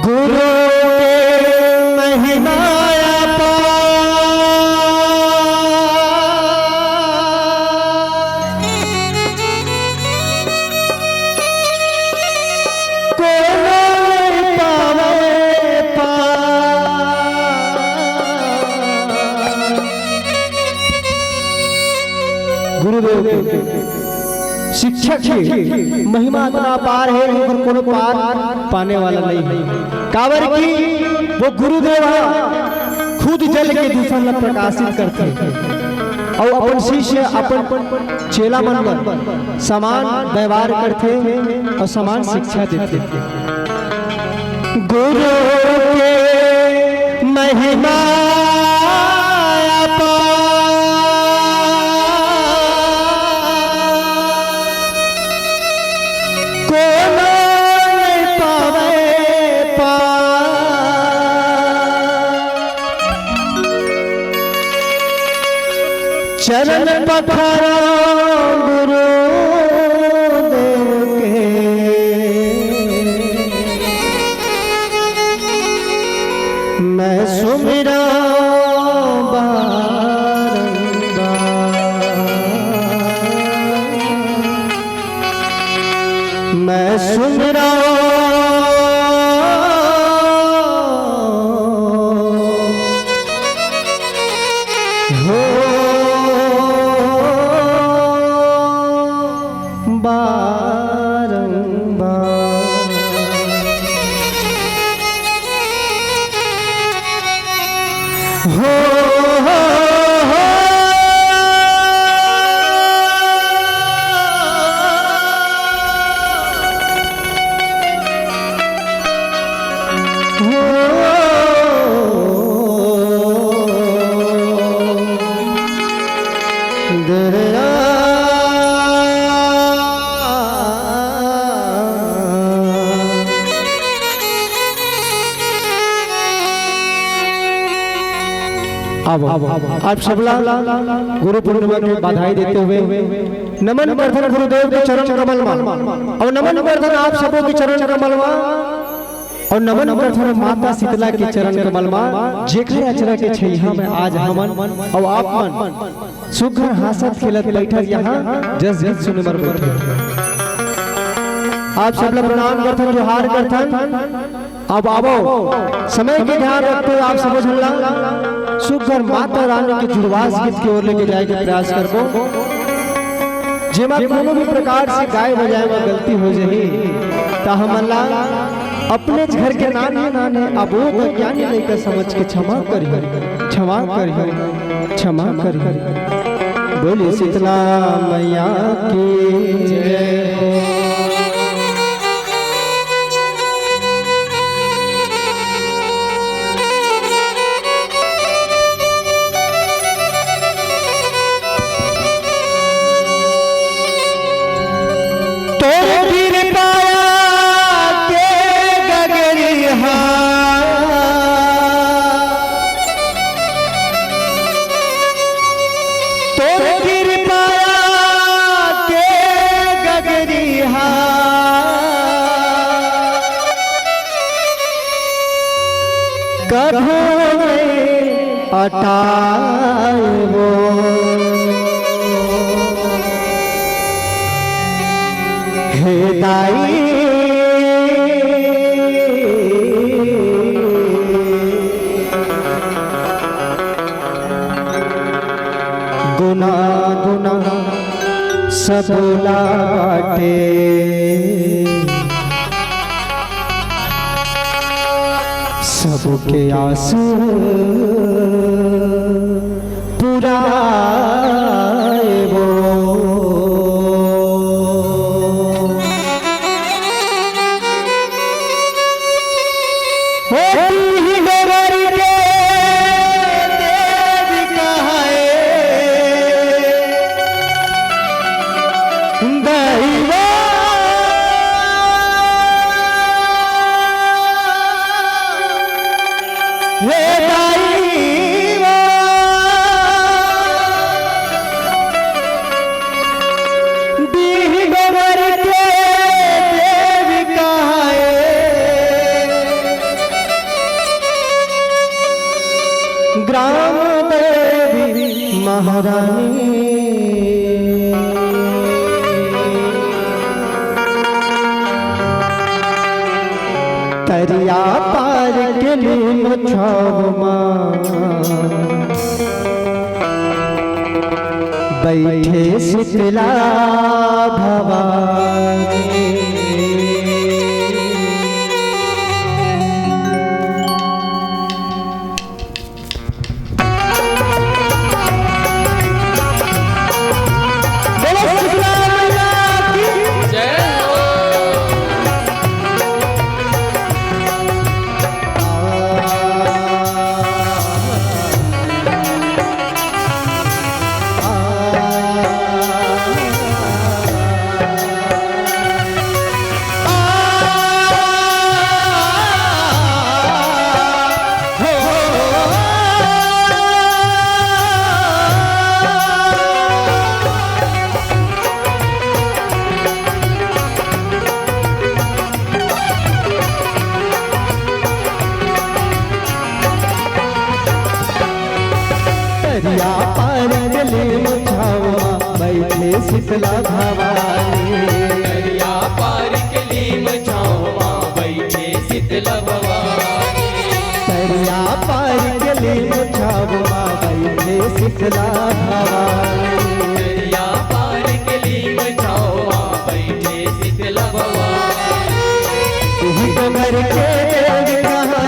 गुरु महिमा गुरुदेव शिक्षक की महिमा इतना पार है लेकिन कोनो पार पाने वाला नहीं है। काबर की वो गुरुदेव खुद जल के दूसरा ला प्रकाशित करते हैं और अपन शिष्य अपन चेला मन समान व्यवहार करते और समान शिक्षा देते। गुरु के महिमा चरण पखारा गुरु देव के मैं सुमिरा मैं सुमिरा आप सब गुरु पूर्णिमा की बधाई देते हुए नमन वर्धन गुरुदेव के चरण कमल और नमन वर्धन आप सबों के चरण कमल और नमन वर्धन माता शीतला के चरण कमल जेकर अचरा के छैया में आज हमन और आप मन सुघर हासत खेलत बैठक यहाँ जस गीत सुने बर बैठे। आप सब लोग प्रणाम करथन जोहार करथन। अब आवो समय के ध्यान रखते हुए आप समझ ला सुघर माता रानी के जुड़वास गीत की ओर लेके जाए के प्रयास करबो। जेमा कोनो भी प्रकार से गाय बजाए में गलती हो जाही ता हमला अपने घर के नाने नाने अबोध ज्ञानी लेकर समझ के क्षमा करिए क्षमा करिए क्षमा करिए। बोले शीतला मैया की जय। अटाए वो हे दाई गुना गुना सबला बाटे सबके आस पूरा वो महारानी तरिया पार के लिए बैठे शीतला भवानी दरिया पार गले मुछावा बैठे शीतला भवानी दरिया पार गले मुछावा बैठे शीतला भवानी दरिया पार गले मुछावा बैठे शीतला भवानी दरिया पार गले मुछावा बैठे शीतला भवानी तुही तो घर के देव कहाँ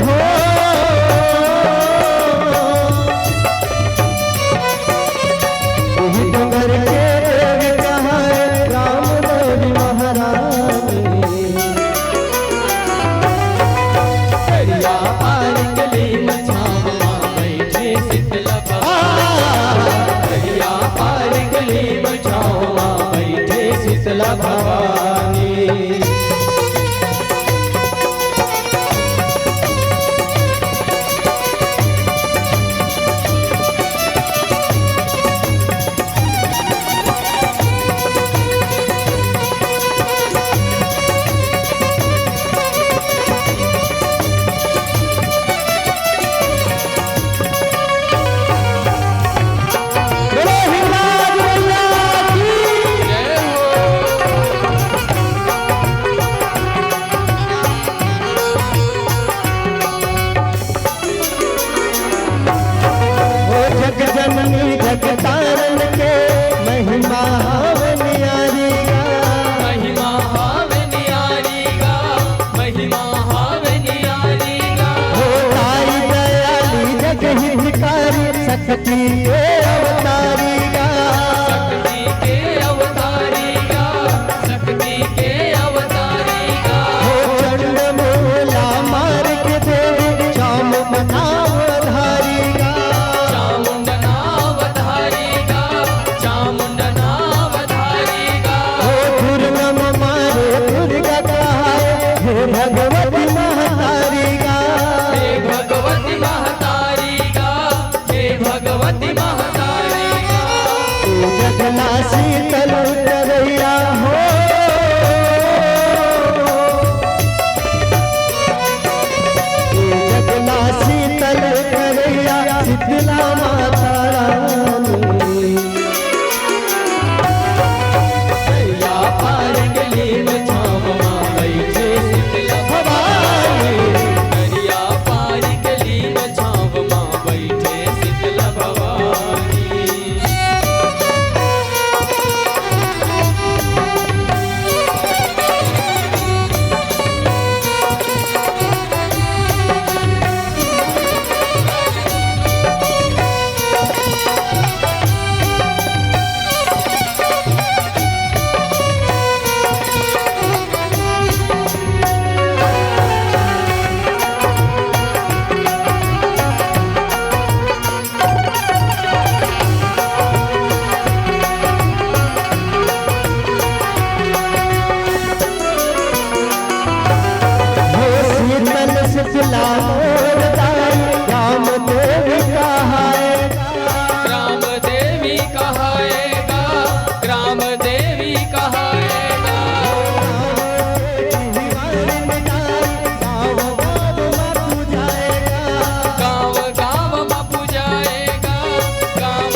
हो घर के देव कहाँ राम देवी महारानी दरिया पार गले मुछावा बैठे शीतला भवानी दरिया पार गले मुछावा बैठे शीतला भवानी जननी जगतारण के महिमा हवनियारी महिमा हवनियारी गा महिमा हवनियारी गा हो ताई दयाली जग हितकारी शक्ति के अवतारी गा शक्ति के अवतारी गा शक्ति के अवतारी गा हो चंड मूला मार के देवी श्याम बनावधारी गा भगवती महतारी गा हे भगवती महतारी गा हे भगवती महतारी गा जगला शीतल उतरैया हो जगला शीतल उतरैया शीतला माता रानी दरिया पार गले मुछावा बैठे शीतला भवानी दरिया पार गले मुछावा बैठे शीतला भवानी राम देवी कहाएगा राम देवी कहाएगा राम देवी कहाएगा गाँव गाँव में पूजाएगा गाँव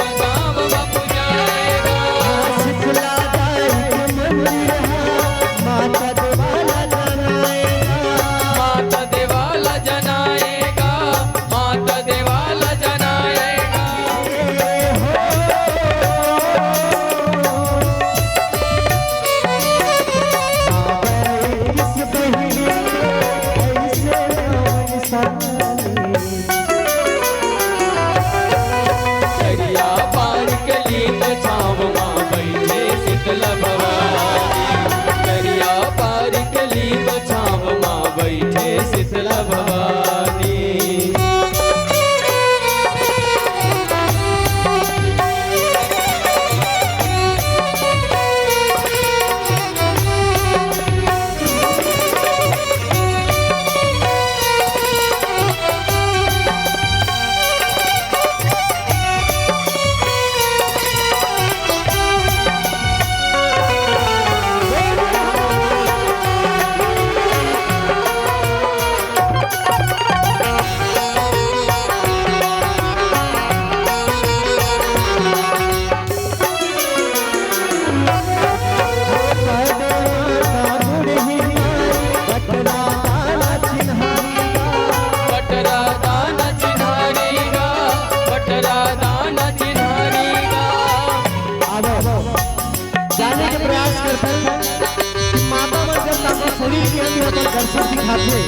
दिखाते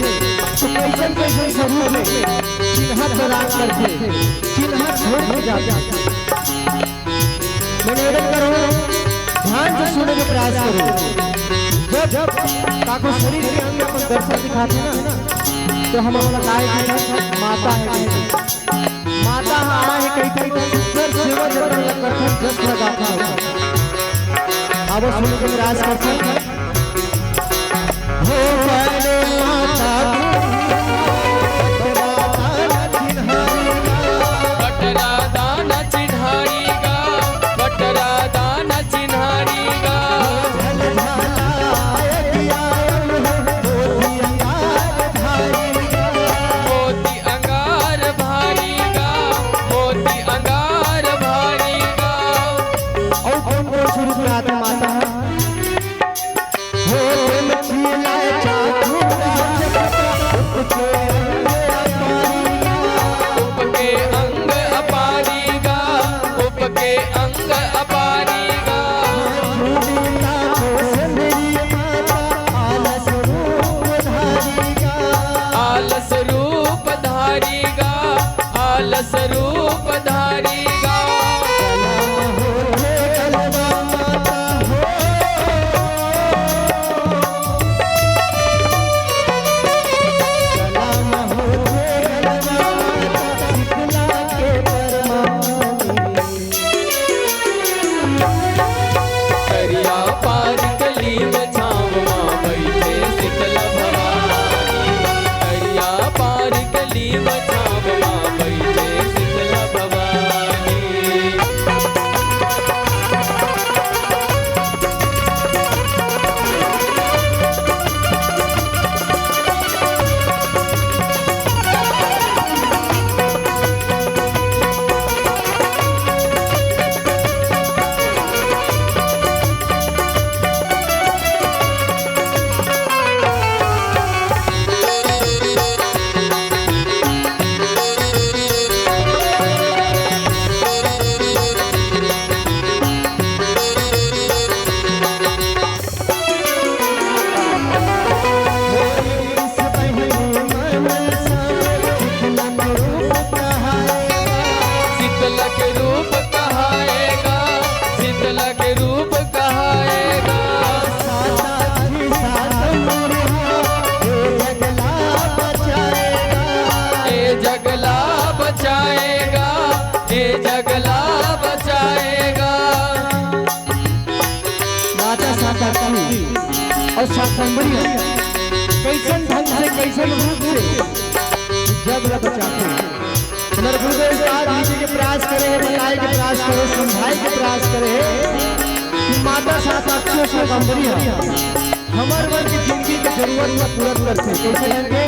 तो कैसन कैसन स्वरूप में चिन्हत राज करते चिन्हत छोड़ के जाते। मैं निवेदन करूँ ध्यान से सुनने का प्रयास करो। जब काको शरीर के अंग अपन दर्शन दिखाते ना तो हम अपना गाय की माता है माता हाँ है कहीं कहीं सर सेवा जतन करते जस लगाता होगा। अब सुनने का प्रयास करते हो बड़े माता बटरा दान चिन्हारी गा बटरा दान चिन्हारी गा मोती अंगार भारी गा मोती अंगार भारी गा। और कौन कौन शुरू में आता माता हो मछिया चाकू उपके अंग अपारी गा उपके अंग अपारी गा। आलस रूप धारी गा आलस रूप धारी गा। करिया पार कली बछाव माँ बैठे शीतल भवानी करिया पार कली बछाव माँ बैठे शीतल भवानी। शीतल के रूप कहाएगा शीतल के रूप कहाएगा। ए जगला बचाएगा ए जगला बचाएगा। माता साताकी और शाकंभरी कैसन ढंग से कैसन रूप से जब बचाते हैं। हमारे गुरुदेव साहब जी के प्रयास करे बताए के प्रयास करे समझाए के प्रयास करे कि माता साताकी और शाकंभरी हमारे मन की जिंदगी की जरूरत का पूरा करते कैसे लेंगे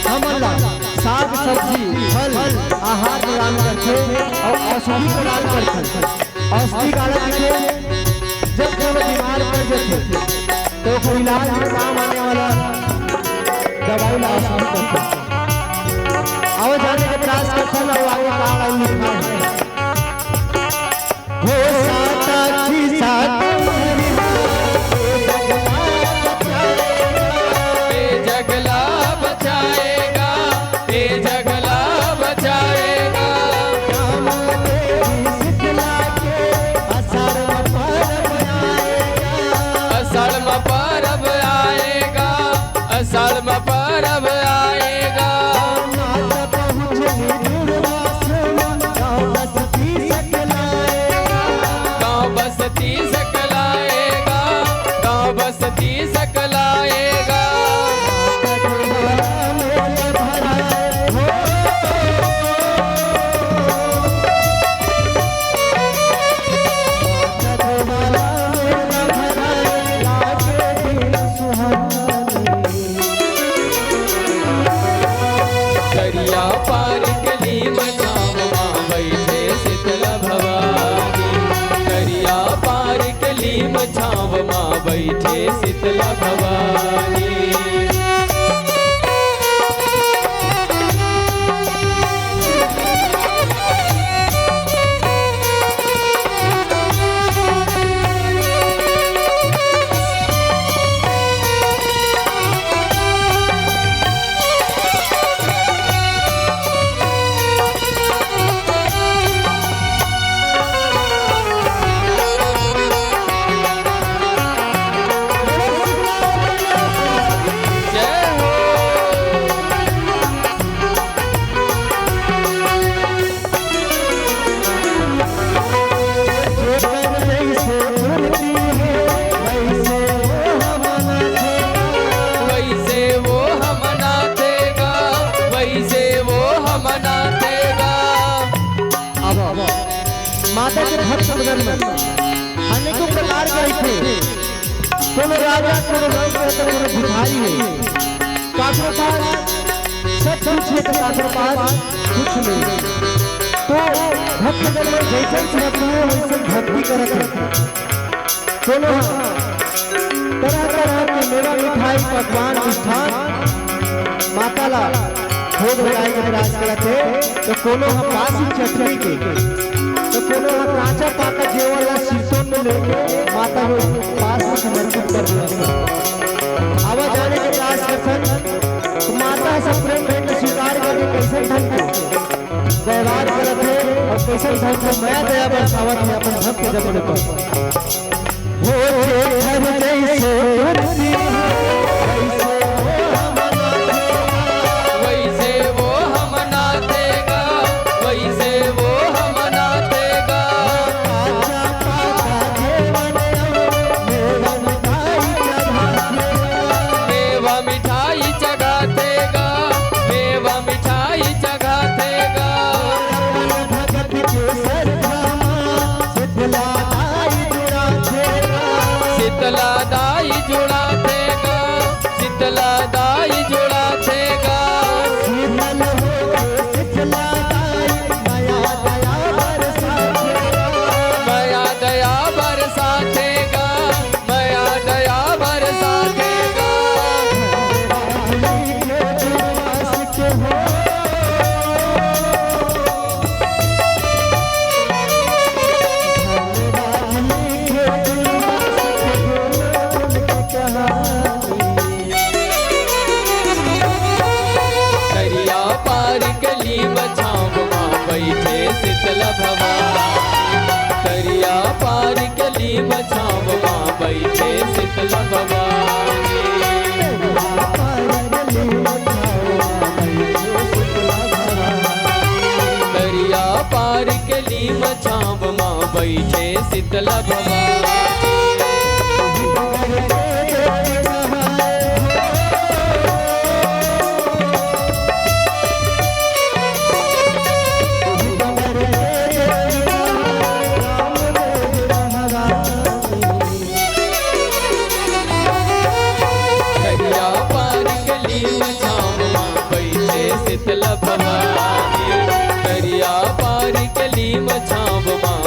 हम अल्लाह साग सब्जी फल आहार प्रदान करते और औषधि प्रदान करते। औषधि काला दिखे जब कोई बीमार पड़ जाते तो कोई इलाज में काम आने वाला दवाई ला औषधि करते आओ जाने के प्रयास करते हैं और आगे काम आई लिखा है हो साताकी साकंभरी ए जगला बचाएगा ए जगला बचाएगा। अषाढ़ में परब आएगा अषाढ़ में परब आएगा। गाँव बसती सकलाएगा गाँव बसती सकलाएगा। करिया पार कली बछाव माँ बैठे शीतल भवानी करिया पार कली बछाव माँ बैठे शीतल भवानी। माता के भक्त मगन में अनेकों प्रकार के थे। कोनो राजा कोनो रंग के कोनो भिखारी है, काफिर पास सब कुछ है तो काफिर पास कुछ नहीं। तो भक्त जन में जैसे समझ है वैसे भक्ति करत है। कोनो तरह तरह के मेवा मिठाई पकवान मिष्ठान माता ला भोग लगाए के प्रयास करत है। तो कोनो हम बासी चटनी के, तो कोनो हम कांचा पाका जेवर ला शीशों में लेके माता को पास में समर्पित कर दिया। आवाज आने के प्रयास करसन तो माता सब प्रेम भेंट स्वीकार करके कैसे ढंग से व्यवहार करत है और कैसे ढंग से माया दया बरसावत है अपन भक्त जन पर। हो हर जैसे तुलसी शीतलादाई जुड़ा देगा, शीतलादाई जुड़ा देगा। शीतल हो शीतलादाई माया दया बरसातेगा, माया दया बरसातेगा, माया दया बरसातेगा। दरिया पार गली बचाव माँ बैठे शीतल भवानी, दरिया पार गली बचाव माँ बैठे शीतल भवानी। दरिया पार गली बचाव माँ बैठे शीतल भवानी। शीतल भवानी, दरिया पार गली बचाव माँ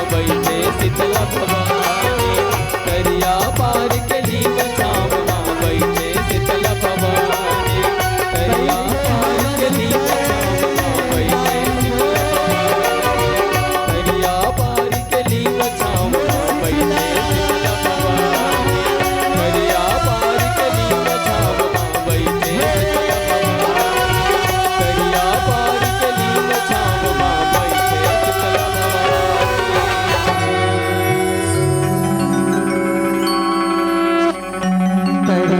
बैठे शीतल भवानी, दरिया पार गली बचाव माँ बैठे शीतल भवानी, दरिया पार गली बचाव माँ बैठे शीतल भवानी, दरिया पार गली बचाव माँ बैठे शीतल भवानी, दरिया पार गली बचाव माँ बैठे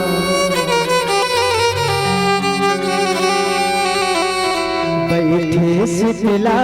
शीतल शीतला